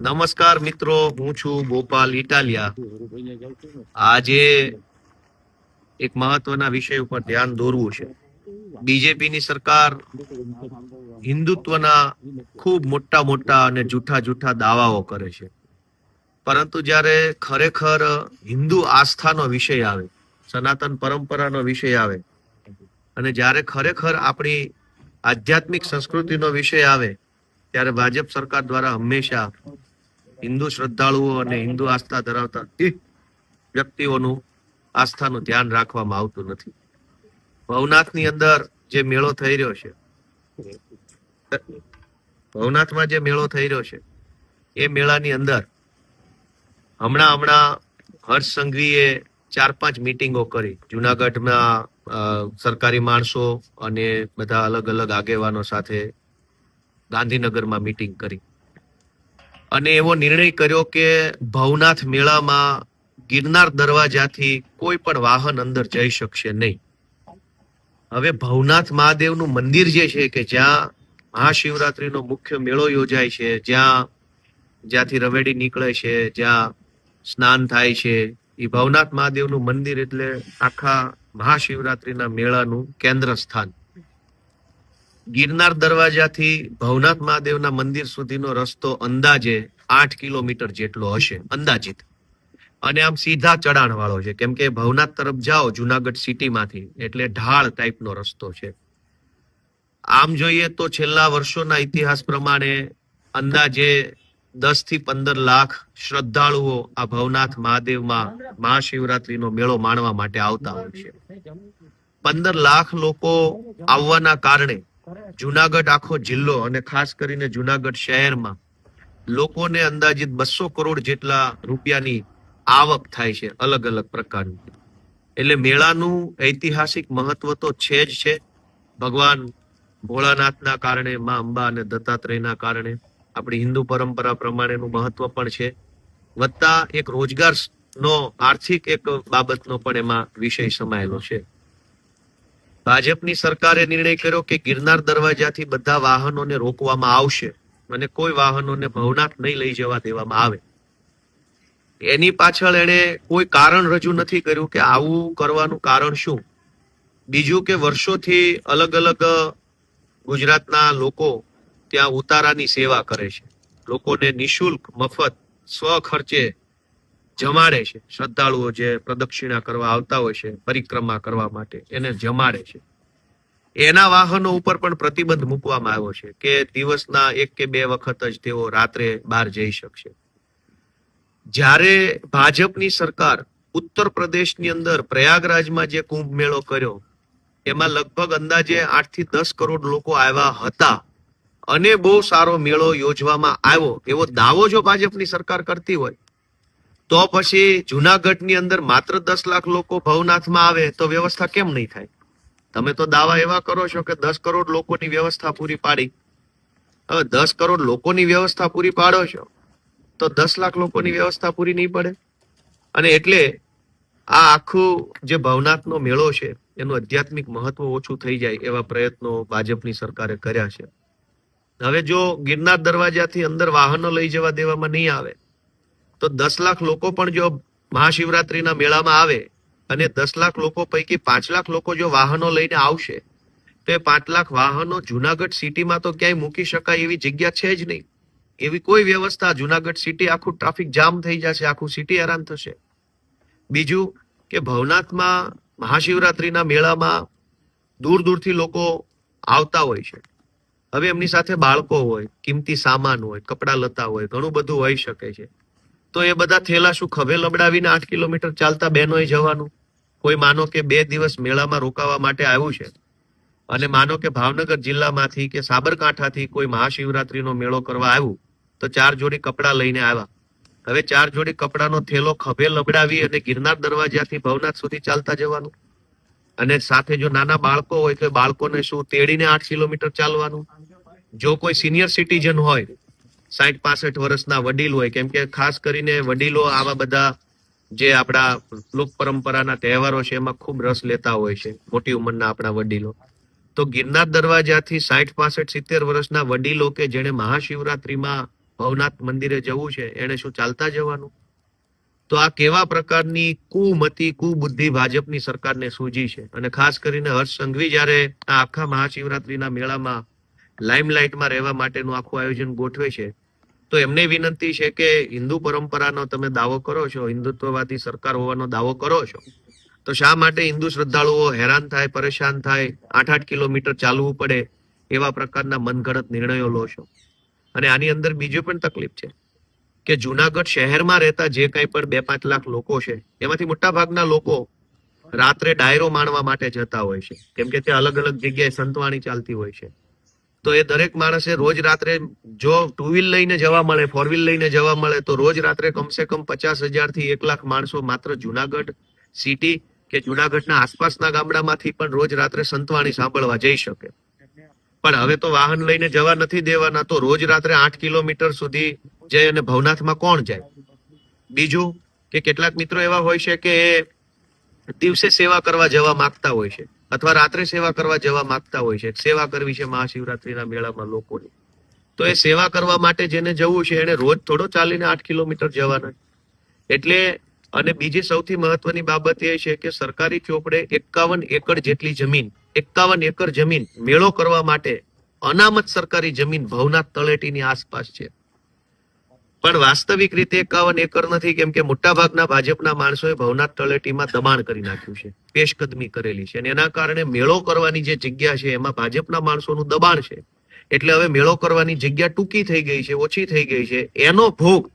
નમસ્કાર મિત્રો, હું છું ગોપાલ ઇટાલિયા. આજે એક મહત્વના વિષય ઉપર ધ્યાન દોરવું છે. બીજેપીની સરકાર હિન્દુત્વના ખૂબ મોટા મોટા અને જૂઠા દાવાઓ કરે છે, પરંતુ જ્યારે ખરેખર હિન્દુ આસ્થાનો વિષય આવે, સનાતન પરંપરાનો વિષય આવે, અને જ્યારે ખરેખર આપણી આધ્યાત્મિક સંસ્કૃતિનો વિષય આવે, ત્યારે ભાજપ સરકાર દ્વારા હંમેશા હિન્દુ શ્રદ્ધાળુઓ અને હિન્દુ આસ્થા ધરાવતા વ્યક્તિઓનું આસ્થાનું ધ્યાન રાખવામાં આવતું નથી. ભવનાથની અંદર જે મેળો થઈ રહ્યો છે, ભવનાથમાં જે મેળો થઈ રહ્યો છે, એ મેળાની અંદર હમણાં હર્ષ સંઘવીએ 4-5 મીટિંગો કરી. જુનાગઢમાં સરકારી માણસો અને બધા અલગ અલગ આગેવાનો સાથે ગાંધીનગરમાં મીટિંગ કરી અને એવો નિર્ણય કર્યો કે ભવનાથ મેળામાં ગિરનાર દરવાજાથી કોઈ પણ વાહન અંદર જઈ શકશે નહીં. હવે ભવનાથ મહાદેવનું મંદિર જે છે કે જ્યાં મહાશિવરાત્રીનો મુખ્ય મેળો યોજાય છે, જ્યાંથી રવેડી નીકળે છે, જ્યાં સ્નાન થાય છે, એ ભવનાથ મહાદેવનું મંદિર એટલે આખા મહાશિવરાત્રીના મેળાનું કેન્દ્ર સ્થાન. ગિરનાર દરવાજાથી ભવનાથ મહાદેવના મંદિર સુધીનો રસ્તો અંદાજે 8 કિલોમીટર જેટલો હશે, અંદાજિત. અને આમ સીધા ચડાણ વાળો છે, કેમ કે ભવનાથ તરફ જાઓ જુનાગઢ સિટીમાંથી એટલે ઢાળ ટાઈપનો રસ્તો છે. આમ જોઈએ તો છેલ્લા વર્ષોના ઇતિહાસ પ્રમાણે અંદાજે 10 થી 15 લાખ શ્રદ્ધાળુઓ આ ભવનાથ મહાદેવમાં મહાશિવરાત્રીનો મેળો માણવા માટે આવતા હોય છે. 15 લાખ લોકો આવવાના કારણે જુનાગઢ આખો જિલ્લો અને ખાસ કરીને જુનાગઢ શહેરમાં લોકોને અંદાજિત 200 કરોડ જેટલા રૂપિયાની આવક થાય છે, અલગ અલગ પ્રકારની. એટલે મેળાનું ઐતિહાસિક મહત્વ તો છે જ છે. ભગવાન ભોળાનાથના કારણે, મા અંબા અને દત્તાત્રેયના કારણે આપણી હિન્દુ પરંપરા પ્રમાણેનું મહત્વ પણ છે. વત્તા એક રોજગારનો આર્થિક એક બાબતનો પણ એમાં વિષય સમાયેલો છે. ભાજપની સરકારે નિર્ણય કર્યો કે ગિરનાર દરવાજાથી બધા વાહનોને રોકવામાં આવશે અને કોઈ વાહનોને ભવનાથ નહીં લઈ જવા દેવામાં આવે. એની પાછળ એને કોઈ કારણ રજૂ નથી કર્યું કે આવું કરવાનું કારણ શું. બીજું કે વર્ષોથી અલગ અલગ ગુજરાતના લોકો ત્યાં ઉતારાની સેવા કરે છે, લોકોને નિઃશુલ્ક મફત સ્વ ખર્ચે જમાડે છે. શ્રદ્ધાળુઓ જે પ્રદક્ષિણા કરવા આવતા હોય છે પરિક્રમા કરવા માટે, એને જમાડે છે. એના વાહનો ઉપર પણ પ્રતિબંધ મૂકવામાં આવ્યો છે કે દિવસના 1 કે 2 વખત જ તેઓ રાત્રે બહાર જઈ શકશે. જ્યારે ભાજપની સરકાર ઉત્તર પ્રદેશની અંદર પ્રયાગરાજમાં જે કુંભ મેળો કર્યો, એમાં લગભગ અંદાજે 8 થી 10 કરોડ લોકો આવ્યા હતા અને બહુ સારો મેળો યોજવામાં આવ્યો એવો દાવો જો ભાજપની સરકાર કરતી હોય, તો પછી જુનાગઢની અંદર માત્ર 10 લાખ લોકો ભવનાથમાં આવે તો વ્યવસ્થા કેમ નહીં થાય? તમે તો દાવા એવા કરો છો કે 10 કરોડ લોકોની વ્યવસ્થા પૂરી પાડી. હવે 10 કરોડ લોકોની વ્યવસ્થા પૂરી પાડો છો તો 10 લાખ લોકોની વ્યવસ્થા પૂરી નહીં પડે. અને એટલે આ આખું જે ભવનાથનો મેળો છે એનું આધ્યાત્મિક મહત્વ ઓછું થઈ જાય એવા પ્રયત્નો ભાજપની સરકારે કર્યા છે. હવે જો ગિરનાર દરવાજાથી અંદર વાહનો લઈ જવા દેવામાં નહીં આવે તો 10 લાખ લોકો પણ જો મહાશિવરાત્રીના મેળામાં આવે અને 10 લાખ લોકો પૈકી 5 લાખ લોકો જો વાહનો લઈને આવશે તો એ 5 લાખ વાહનો જુનાગઢ સિટીમાં તો ક્યાંય મૂકી શકાય એવી જગ્યા છે જ નહીં. એવી કોઈ વ્યવસ્થા, જુનાગઢ સિટી આખું ટ્રાફિક જામ થઈ જશે, આખું સિટી હેરાન થશે. બીજું કે ભવનાથમાં મહાશિવરાત્રીના મેળામાં દૂર દૂરથી લોકો આવતા હોય છે. હવે એમની સાથે બાળકો હોય, કિંમતી સામાન હોય, કપડા લતા હોય, ઘણું બધું હોઈ શકે છે. તો એ બધા થેલા શું ખભે લબડાવીને 8 કિલોમીટર ચાલતા બહેનોએ જવાનું? કોઈ માનો કે 2 દિવસ મેળામાં રોકાવા માટે આવ્યું છે અને માનો કે ભાવનગર જિલ્લામાંથી કે સાબરકાંઠાથી કોઈ મહાશિવરાત્રીનો મેળો કરવા આવ્યું તો 4 જોડી કપડા લઈને આવ્યા. હવે 4 જોડી કપડાનો થેલો ખભે લબડાવી અને ગિરનાર દરવાજાથી ભવનાથ સુધી ચાલતા જવાનું. અને સાથે જો નાના બાળકો હોય તો બાળકોને શું તેડીને 8 કિલોમીટર ચાલવાનું? જો કોઈ સિનિયર સિટીઝન હોય, 60-65 વર્ષના વડીલ હોય, કેમ કે ખાસ કરીને વડીલો આવા બધા જે આપણા લોક પરંપરાના તહેવારો છે એમાં ખૂબ રસ લેતા હોય છે, મોટી ઉંમરના આપણા વડીલો. તો ગિરનાર દરવાજાથી 60, 65, 70 વર્ષના વડીલો કે જેને મહાશિવરાત્રીમાં ભવનાથ મંદિરે જવું છે એને શું ચાલતા જવાનું? તો આ કેવા પ્રકારની કુમતિ કુબુદ્ધિ ભાજપની સરકારને સૂજી છે? અને ખાસ કરીને હર્ષ સંઘવી જયારે આ આખા મહાશિવરાત્રીના મેળામાં લાઇમલાઇટમાં રહેવા માટેનું આખું આયોજન ગોઠવે છે, તો એમને વિનંતી છે કે હિન્દુ પરંપરાનો તમે દાવો કરો છો, હિન્દુત્વવાદી સરકાર હોવાનો દાવો કરો છો, તો શા માટે હિન્દુ શ્રદ્ધાળુઓ હેરાન થાય, પરેશાન થાય, 8-8 કિલોમીટર ચાલવું પડે, એવા પ્રકારના મનગઢંત નિર્ણયો લો છો? અને આની અંદર બીજી પણ તકલીફ છે કે જુનાગઢ શહેરમાં રહેતા જે કંઈ પણ 2-5 લાખ લોકો છે, એમાંથી મોટા ભાગના લોકો રાત્રે ડાયરો માણવા માટે જતા હોય છે, કેમ કે ત્યાં અલગ અલગ જગ્યાએ સંતવાણી ચાલતી હોય છે. તો એ દરેક માણસે રોજ રાત્રે જો 2 વ્હીલ લઈને જવા મળે, 4 વ્હીલ લઈને જવા મળે, તો રોજ રાત્રે કમસે કમ 50,000 થી 1 લાખ માણસો માત્ર જુનાગઢ સિટી કે જુનાગઢના આસપાસના ગામડામાંથી પણ રોજ રાત્રે સંતવાણી સાંભળવા જઈ શકે. પણ હવે તો વાહન લઈને જવા નથી દેવાના, તો રોજ રાત્રે 8 કિલોમીટર સુધી જઈ અને ભવનાથમાં કોણ જાય? બીજું કે કેટલાક મિત્રો એવા હોય છે કે એ દિવસે સેવા કરવા જવા માંગતા હોય છે અથવા રાત્રે સેવા કરવા જવા માંગતા હોય છે. સેવા કરવી છે મહાશિવરાત્રીના મેળામાં લોકોની, તો એ સેવા કરવા માટે જેને જવું છે એને રોજ થોડો ચાલીને 8 કિલોમીટર જવાના. એટલે અને બીજી સૌથી મહત્વની બાબત એ છે કે સરકારી ચોપડે 51 એકર જેટલી જમીન, 51 એકર જમીન મેળો કરવા માટે અનામત સરકારી જમીન ભવનાથ તળેટીની આસપાસ છે. પણ વાસ્તવિક રીતે 51 એકર નથી, કેમ કે મોટા ભાગના ભાજપના માણસોએ ભવનાથ તળેટીમાં દબાણ કરી નાખ્યું છે, પેશકદમી કરેલી છે, અને એના કારણે મેળો કરવાની જે જગ્યા છે એમાં ભાજપના માણસોનું દબાણ છે. એટલે હવે મેળો કરવાની જગ્યા ટૂંકી થઈ ગઈ છે, ઓછી થઈ ગઈ છે. એનો ભોગ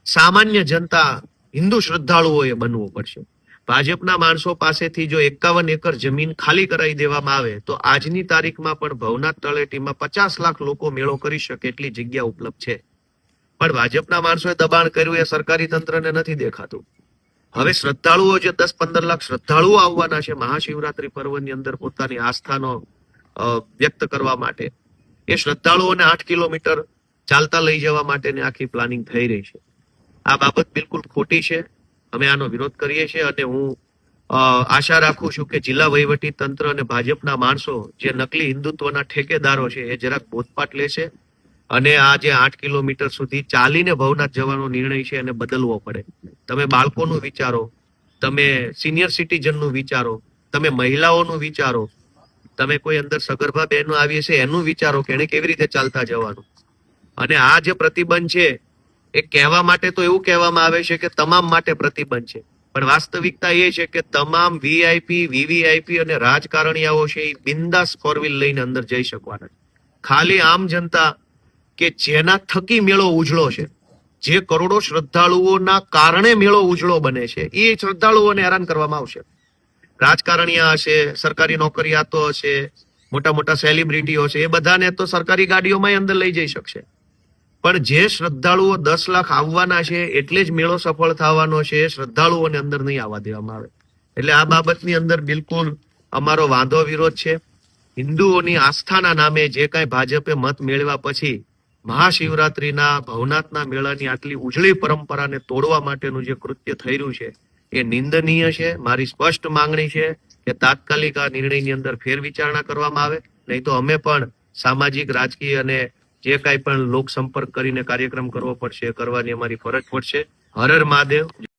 સામાન્ય જનતા, હિન્દુ શ્રદ્ધાળુઓએ બનવું પડશે. ભાજપના માણસો પાસેથી જો 51 એકર જમીન ખાલી કરાવી દેવામાં આવે તો આજની તારીખમાં પણ ભવનાથ તળેટીમાં 50 લાખ લોકો મેળો કરી શકે એટલી જગ્યા ઉપલબ્ધ છે. પણ ભાજપના માણસોએ દબાણ કર્યું એ સરકારી તંત્રને નથી દેખાતું. હવે શ્રદ્ધાળુઓ જે 10-15 લાખ શ્રદ્ધાળુઓ આવવાના છે મહાશિવરાત્રી પર્વની અંદર પોતાની આસ્થાનો વ્યક્ત કરવા માટે, એ શ્રદ્ધાળુઓને 8 કિલોમીટર ચાલતા લઈ જવા માટેની આખી પ્લાનિંગ થઈ રહી છે. આ બાબત બિલકુલ ખોટી છે. અમે આનો વિરોધ કરીએ છીએ અને હું આશા રાખું છું કે જિલ્લા વહીવટી તંત્ર અને ભાજપના માણસો જે નકલી હિન્દુત્વના ઠેકેદારો છે એ જરાક બોધપાઠ લેશે અને આ જે 8 કિલોમીટર સુધી ચાલીને ભવનાથ જવાનો નિર્ણય છે એને બદલવો પડે. તમે બાળકોનું વિચારો, તમે સિનિયર સિટીઝનનું વિચારો, તમે મહિલાઓનું વિચારો, તમે કોઈ અંદર સગર્ભા બહેનો આવી છે એનું વિચારો કે એને કેવી રીતે ચાલતા જવાનું. અને આ જે પ્રતિબંધ છે એ કહેવા માટે તો એવું કહેવામાં આવે છે કે તમામ માટે પ્રતિબંધ છે, પણ વાસ્તવિકતા એ છે કે તમામ વીઆઈપી, વીવીઆઈપી અને રાજકારણીયાઓ છે એ બિંદાસ 4 વ્હીલ લઈને અંદર જઈ શકવાના. ખાલી આમ જનતા કે જેના થકી મેળો ઉજળો છે, જે કરોડો શ્રદ્ધાળુઓના કારણે મેળો ઉજળો બને છે, એ શ્રદ્ધાળુઓને હેરાન કરવામાં આવશે. રાજકારણીયા હશે, સરકારી નોકરિયાતો હશે, મોટા મોટા સેલિબ્રિટીઓ છે, એ બધાને તો સરકારી ગાડીઓમાં અંદર લઈ જઈ શકશે. પણ જે શ્રદ્ધાળુઓ 10 લાખ આવવાના છે એટલે જ મેળો સફળ થવાનો છે, એ શ્રદ્ધાળુઓને અંદર નહીં આવવા દેવામાં આવે. એટલે આ બાબતની અંદર બિલકુલ અમારો વાંધો વિરોધ છે. હિન્દુઓની આસ્થાના નામે જે કાંઈ ભાજપે મત મેળવ્યા પછી મહાશિવરાત્રીના ભવનાથના મેળાની આટલી ઉજળી પરંપરાને તોડવા માટેનું જે કૃત્ય થઈ રહ્યું છે એ નિંદનીય છે. મારી સ્પષ્ટ માંગણી છે કે તાત્કાલિક આ નિર્ણયની અંદર ફેરવિચારણા કરવામાં આવે, નહીં તો અમે પણ સામાજિક, રાજકીય અને જે કાંઈ પણ લોક સંપર્ક કરીને કાર્યક્રમ કરવો પડશે એ કરવાની અમારી ફરજ પડશે. હર હર મહાદેવ.